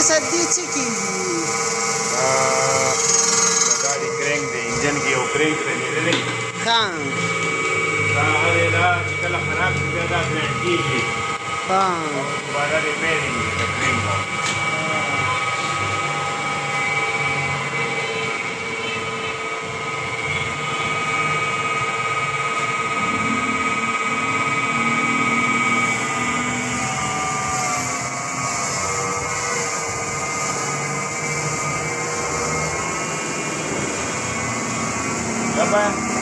صاحب دې څه کېږي؟ د ګاډي کرینګ د انجن کې یو کرینګ تنېدلی ښه دا هغه دا چې کله خراب شي بیا دا برېټ کېږي او دوباره ریپیرینګ د کرینګ Bye-bye.